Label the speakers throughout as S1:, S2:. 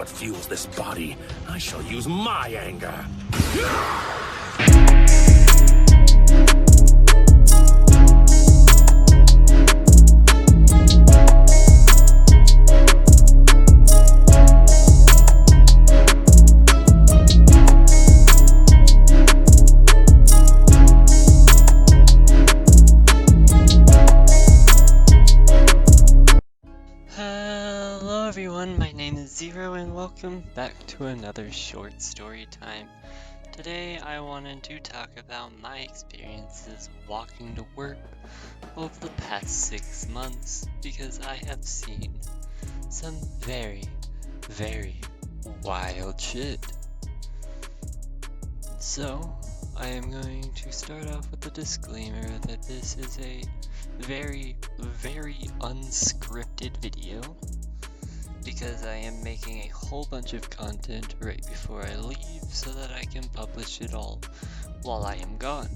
S1: What fuels this body? I shall use my anger.
S2: Hello everyone, my name is Zero and welcome back to another short story time. Today I wanted to talk about my experiences walking to work over the past 6 months because I have seen some very wild shit. So, I am going to start off with a disclaimer that this is a very unscripted video because I am making a whole bunch of content right before I leave so that I can publish it all while I am gone.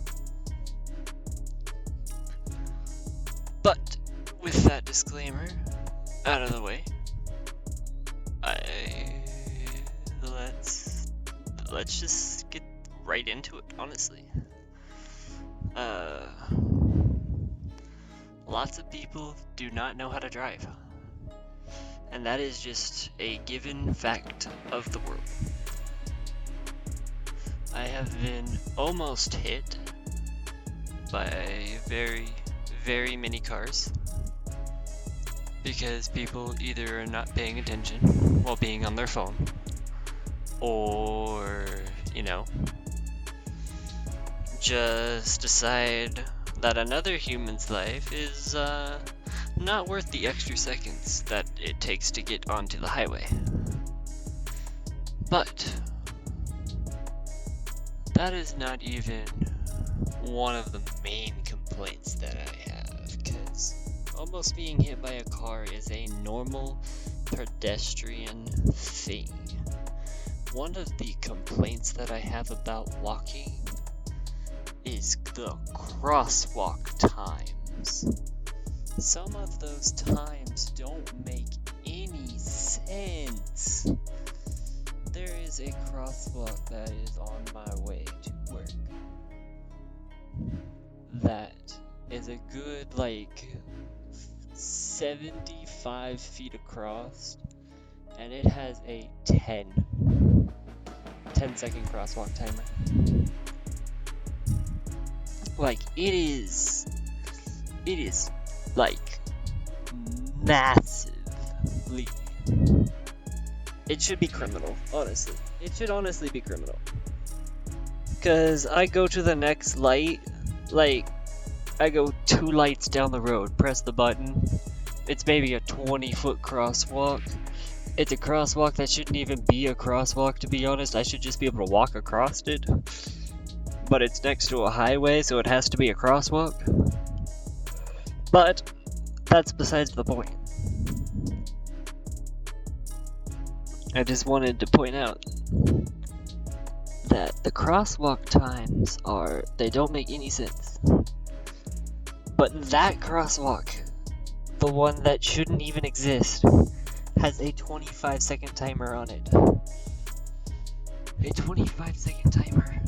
S2: But with that disclaimer out of the way, let's just get right into it, honestly. Lots of people do not know how to drive. And that is just a given fact of the world. I have been almost hit by very many cars because people either are not paying attention while being on their phone or, just decide that another human's life is not worth the extra seconds that it takes to get onto the highway. But that is not even one of the main complaints that I have, because almost being hit by a car is a normal pedestrian thing. One of the complaints that I have about walking is the crosswalk times. Some of those times don't make any sense. There is a crosswalk that is on my way to work that is a good 75 feet across, and it has a 10 second crosswalk timer. It is massively. It should be criminal, honestly. It should honestly be criminal. Cause I go to the next light, I go 2 lights down the road, press the button. It's maybe a 20-foot crosswalk. It's a crosswalk that shouldn't even be a crosswalk, to be honest. I should just be able to walk across it. But it's next to a highway, so it has to be a crosswalk. But that's besides the point. I just wanted to point out that the crosswalk times they don't make any sense. But that crosswalk, the one that shouldn't even exist, has a 25-second timer on it. A 25-second timer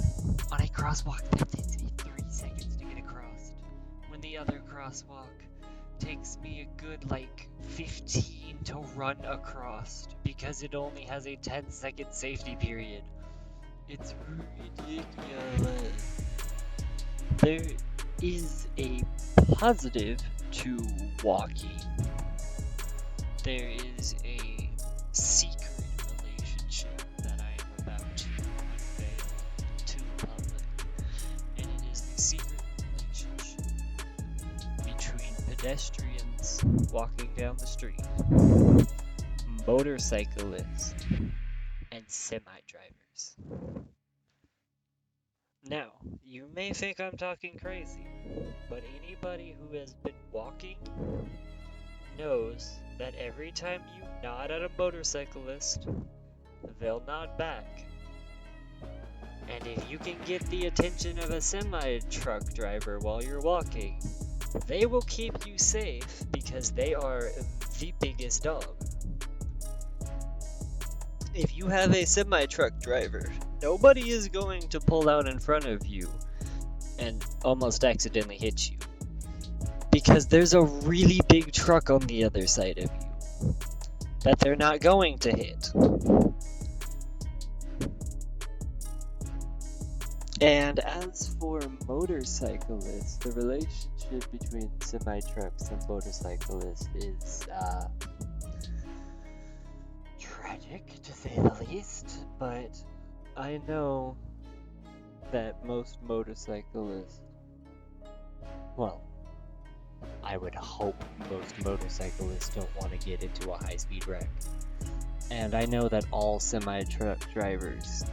S2: on a crosswalk that takes me 3 seconds to get across, when the other crosswalk takes me a good 15 to run across because it only has a 10-second safety period. It's ridiculous. There is a positive to walking. There is a secret relationship that I am about to unveil to the public, and it is the secret relationship between pedestrians walking down the street, motorcyclists, and semi-drivers. Now, you may think I'm talking crazy, but anybody who has been walking knows that every time you nod at a motorcyclist, they'll nod back. And if you can get the attention of a semi-truck driver while you're walking, they will keep you safe because they are the biggest dog. if you have a semi-truck driver, nobody is going to pull out in front of you and almost accidentally hit you. Because there's a really big truck on the other side of you that they're not going to hit. And as for motorcyclists, the relationship between semi-trucks and motorcyclists is tragic, to say the least. But I know that most motorcyclists, well, I would hope most motorcyclists don't want to get into a high-speed wreck. And I know that all semi-truck drivers,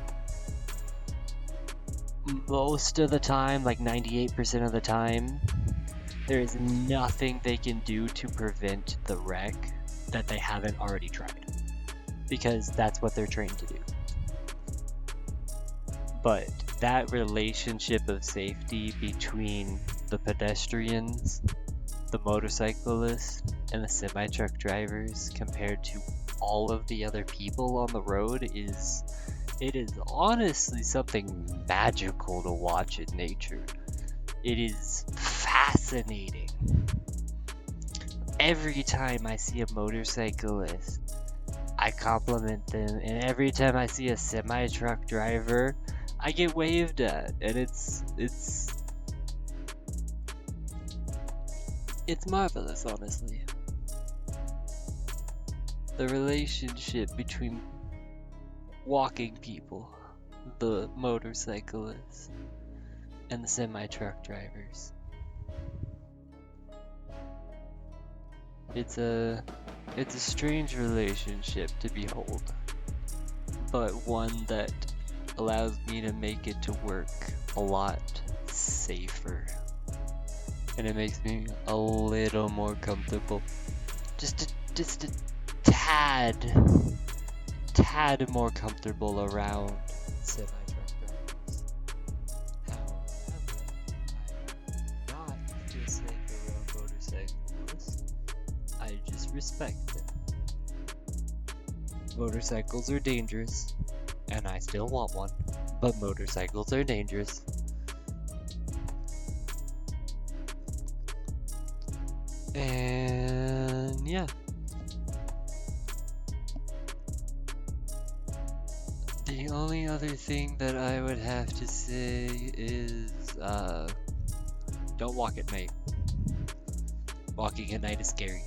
S2: most of the time, like 98% of the time, there is nothing they can do to prevent the wreck that they haven't already tried. Because that's what they're trained to do. But that relationship of safety between the pedestrians, the motorcyclists, and the semi-truck drivers compared to all of the other people on the road is honestly something magical to watch in nature. It is fascinating. Every time I see a motorcyclist, I compliment them, and every time I see a semi-truck driver, I get waved at, and it's marvelous, honestly. The relationship between walking people, the motorcyclists, and the semi-truck drivers. It's a strange relationship to behold, but one that allows me to make it to work a lot safer. And it makes me a little more comfortable. Just a tad more comfortable around semi-truck drivers. However, I not feel safe around motorcyclists. I just respect them. Motorcycles are dangerous, and I still want one, but motorcycles are dangerous. And yeah. The only other thing that I would have to say is, don't walk at night. Walking at night is scary.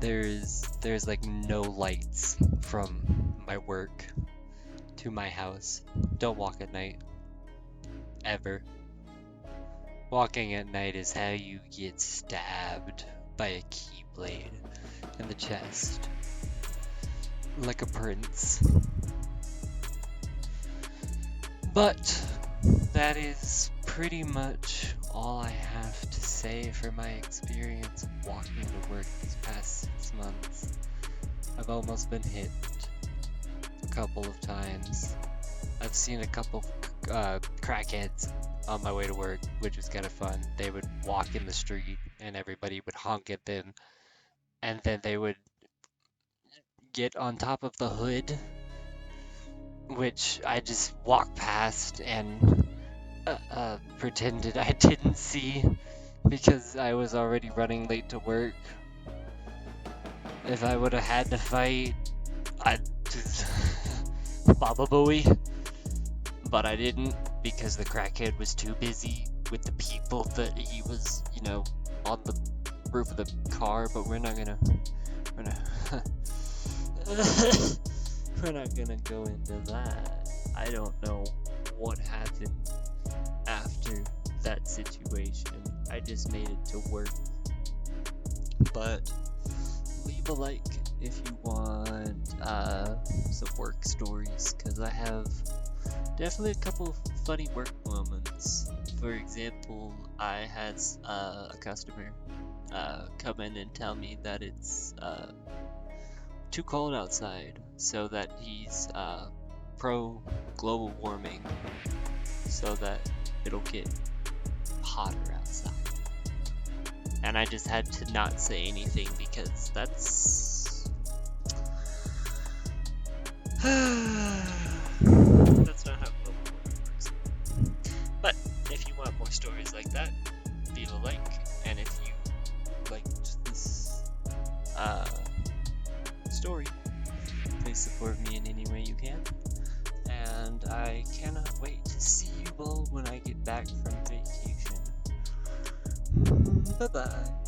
S2: There's like no lights from my work to my house. Don't walk at night. Ever. Walking at night is how you get stabbed by a keyblade in the chest. Like a prince. But that is pretty much all I have to say for my experience walking to work these past 6 months. I've almost been hit a couple of times. I've seen a couple crackheads on my way to work, which was kind of fun. They would walk in the street and everybody would honk at them, and then they would get on top of the hood, which I just walked past and pretended I didn't see because I was already running late to work. If I would have had to fight, I'd just Baba Booey, but I didn't because the crackhead was too busy with the people that he was, on the roof of the car. But we're not gonna go into that. I don't know what happened after that situation. I just made it to work. But leave a like if you want some work stories, because I have definitely a couple of funny work moments. For example, I had a customer come in and tell me that it's too cold outside, so that he's pro global warming, so that it'll get hotter outside. And I just had to not say anything because get back from vacation. Bye bye.